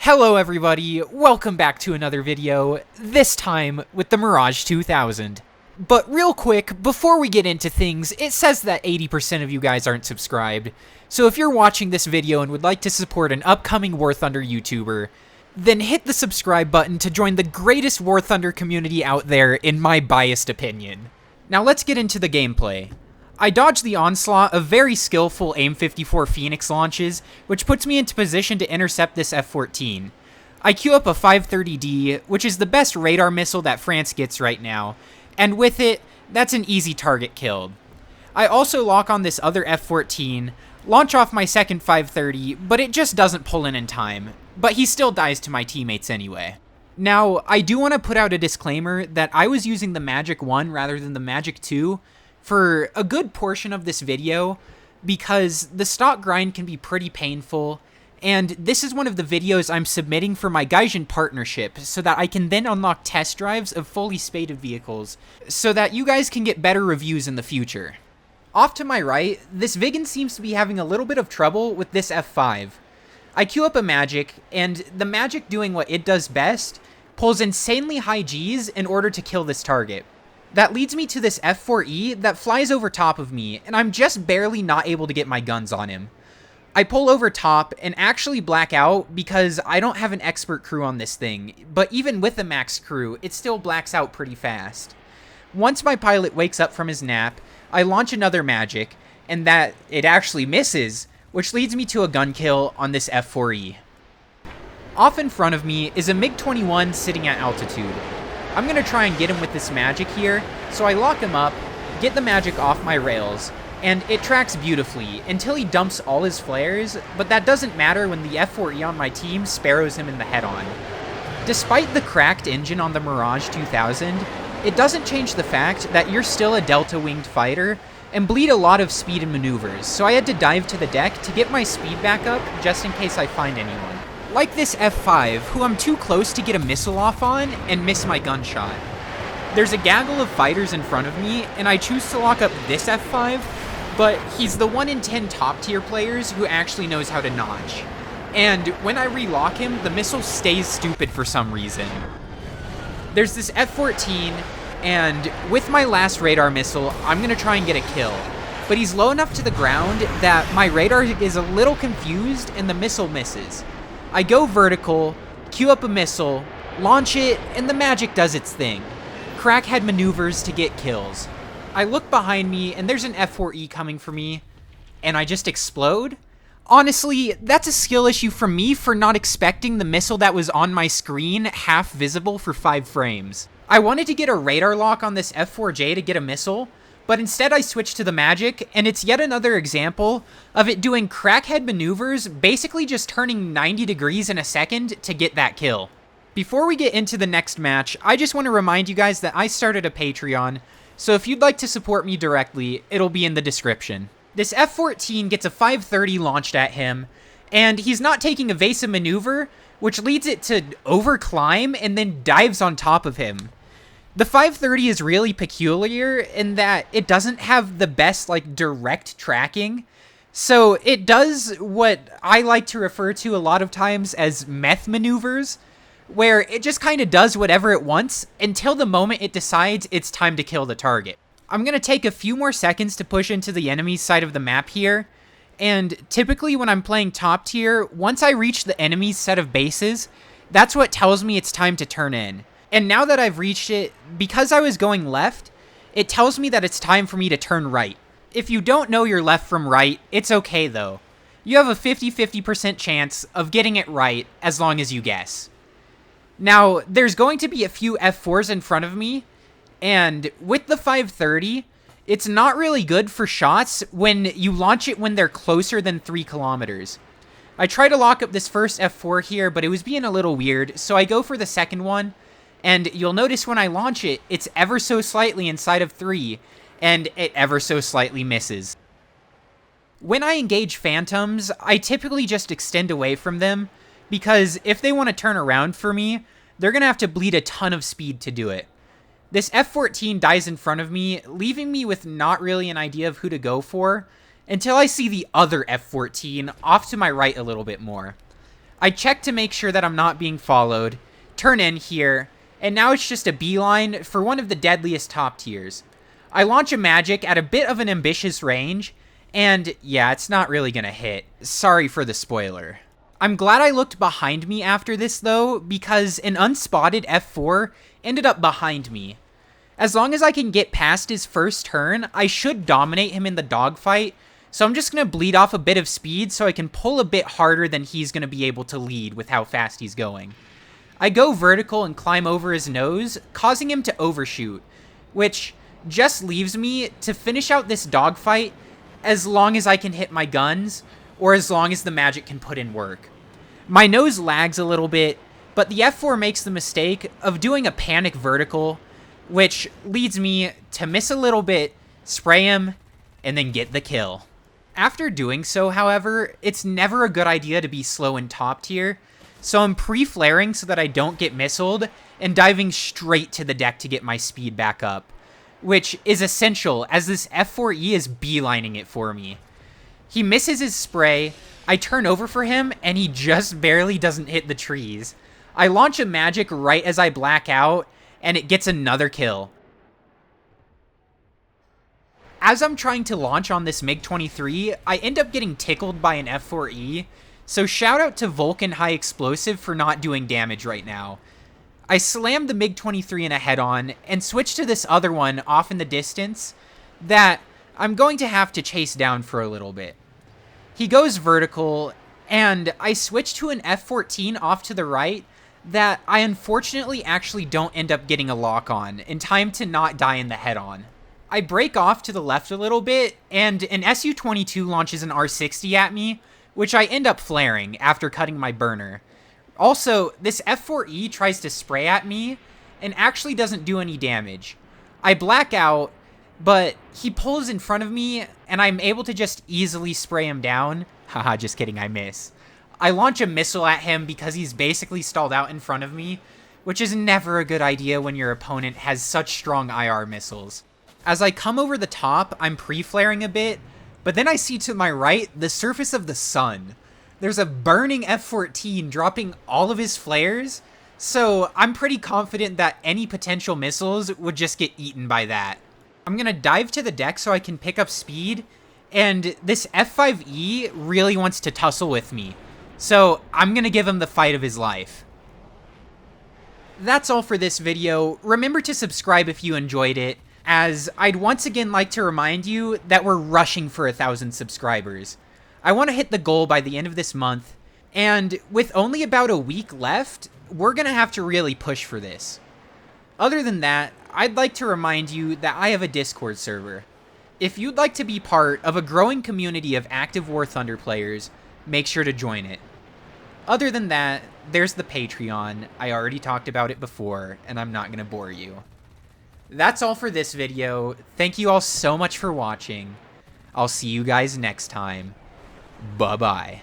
Hello everybody, welcome back to another video, this time with the Mirage 2000. But real quick, before we get into things, it says that 80% of you guys aren't subscribed. So if you're watching this video and would like to support an upcoming War Thunder YouTuber, then hit the subscribe button to join the greatest War Thunder community out there, in my biased opinion. Now let's get into the gameplay. I dodge the onslaught of very skillful AIM-54 Phoenix launches, which puts me into position to intercept this F-14. I queue up a 530D, which is the best radar missile that France gets right now, and with it, that's an easy target killed. I also lock on this other F-14, launch off my second 530, but it just doesn't pull in time, but he still dies to my teammates anyway. Now, I do want to put out a disclaimer that I was using the Magic 1 rather than the Magic 2, for a good portion of this video, because the stock grind can be pretty painful, and this is one of the videos I'm submitting for my Gaijin partnership, so that I can then unlock test drives of fully spaded vehicles, so that you guys can get better reviews in the future. Off to my right, this Viggen seems to be having a little bit of trouble with this F5. I queue up a Magic, and the Magic doing what it does best, pulls insanely high Gs in order to kill this target. That leads me to this F4E that flies over top of me, and I'm just barely not able to get my guns on him. I pull over top and actually black out because I don't have an expert crew on this thing, but even with a max crew, it still blacks out pretty fast. Once my pilot wakes up from his nap, I launch another Magic, and that it actually misses, which leads me to a gun kill on this F4E. Off in front of me is a MiG-21 sitting at altitude. I'm going to try and get him with this Magic here, so I lock him up, get the Magic off my rails, and it tracks beautifully until he dumps all his flares, but that doesn't matter when the F4E on my team sparrows him in the head-on. Despite the cracked engine on the Mirage 2000, it doesn't change the fact that you're still a delta-winged fighter and bleed a lot of speed and maneuvers, so I had to dive to the deck to get my speed back up just in case I find anyone. Like this F5, who I'm too close to get a missile off on and miss my gunshot. There's a gaggle of fighters in front of me, and I choose to lock up this F5, but he's the 1 in 10 top tier players who actually knows how to notch. And when I relock him, the missile stays stupid for some reason. There's this F14, and with my last radar missile, I'm gonna try and get a kill. But he's low enough to the ground that my radar is a little confused and the missile misses. I go vertical, queue up a missile, launch it, and the Magic does its thing. Crackhead maneuvers to get kills. I look behind me, and there's an F4E coming for me, and I just explode? Honestly, that's a skill issue from me for not expecting the missile that was on my screen half visible for 5 frames. I wanted to get a radar lock on this F4J to get a missile, but instead I switched to the Magic, and it's yet another example of it doing crackhead maneuvers, basically just turning 90 degrees in a second to get that kill. Before we get into the next match, I just want to remind you guys that I started a Patreon, so if you'd like to support me directly, it'll be in the description. This F-14 gets a 530 launched at him, and he's not taking evasive maneuver, which leads it to overclimb and then dives on top of him. The 530 is really peculiar in that it doesn't have the best, direct tracking. So it does what I like to refer to a lot of times as meth maneuvers, where it just kind of does whatever it wants until the moment it decides it's time to kill the target. I'm going to take a few more seconds to push into the enemy's side of the map here, and typically when I'm playing top tier, once I reach the enemy's set of bases, that's what tells me it's time to turn in. And now that I've reached it, because I was going left, it tells me that it's time for me to turn right. If you don't know your left from right, it's okay though. You have a 50-50% chance of getting it right as long as you guess. Now, there's going to be a few F4s in front of me, and with the 530, it's not really good for shots when you launch it when they're closer than 3 kilometers. I try to lock up this first F4 here, but it was being a little weird, so I go for the second one. And you'll notice when I launch it, it's ever so slightly inside of 3, and it ever so slightly misses. When I engage Phantoms, I typically just extend away from them, because if they want to turn around for me, they're going to have to bleed a ton of speed to do it. This F-14 dies in front of me, leaving me with not really an idea of who to go for, until I see the other F-14 off to my right a little bit more. I check to make sure that I'm not being followed, turn in here, and now it's just a beeline for one of the deadliest top tiers. I launch a magic at a bit of an ambitious range, and yeah, it's not really gonna hit. Sorry for the spoiler. I'm glad I looked behind me after this though, because an unspotted F4 ended up behind me. As long as I can get past his first turn, I should dominate him in the dogfight, so I'm just going to bleed off a bit of speed so I can pull a bit harder than he's going to be able to lead with how fast he's going. I go vertical and climb over his nose, causing him to overshoot, which just leaves me to finish out this dogfight as long as I can hit my guns, or as long as the magic can put in work. My nose lags a little bit, but the F4 makes the mistake of doing a panic vertical, which leads me to miss a little bit, spray him, and then get the kill. After doing so, however, it's never a good idea to be slow in top tier, so I'm pre-flaring so that I don't get missiled, and diving straight to the deck to get my speed back up, which is essential as this F4E is beelining it for me. He misses his spray, I turn over for him, and he just barely doesn't hit the trees. I launch a magic right as I black out, and it gets another kill. As I'm trying to launch on this MiG-23, I end up getting tickled by an F4E, so shout out to Vulcan High Explosive for not doing damage right now. I slammed the MiG-23 in a head-on, and switch to this other one off in the distance that I'm going to have to chase down for a little bit. He goes vertical, and I switch to an F-14 off to the right that I unfortunately actually don't end up getting a lock on in time to not die in the head-on. I break off to the left a little bit, and an Su-22 launches an R-60 at me, which I end up flaring after cutting my burner. Also, this F-4E tries to spray at me, and actually doesn't do any damage. I black out, but he pulls in front of me, and I'm able to just easily spray him down. Haha, just kidding, I miss. I launch a missile at him because he's basically stalled out in front of me, which is never a good idea when your opponent has such strong IR missiles. As I come over the top, I'm pre-flaring a bit, but then I see to my right the surface of the sun. There's a burning F-14 dropping all of his flares, so I'm pretty confident that any potential missiles would just get eaten by that. I'm gonna dive to the deck so I can pick up speed, and this F-5E really wants to tussle with me, so I'm gonna give him the fight of his life. That's all for this video. Remember to subscribe if you enjoyed it, as I'd once again like to remind you that we're rushing for 1,000 subscribers. I want to hit the goal by the end of this month, and with only about a week left, we're gonna have to really push for this. Other than that, I'd like to remind you that I have a Discord server. If you'd like to be part of a growing community of active War Thunder players, make sure to join it. Other than that, there's the Patreon. I already talked about it before, and I'm not gonna bore you. That's all for this video. Thank you all so much for watching. I'll see you guys next time. Bye-bye.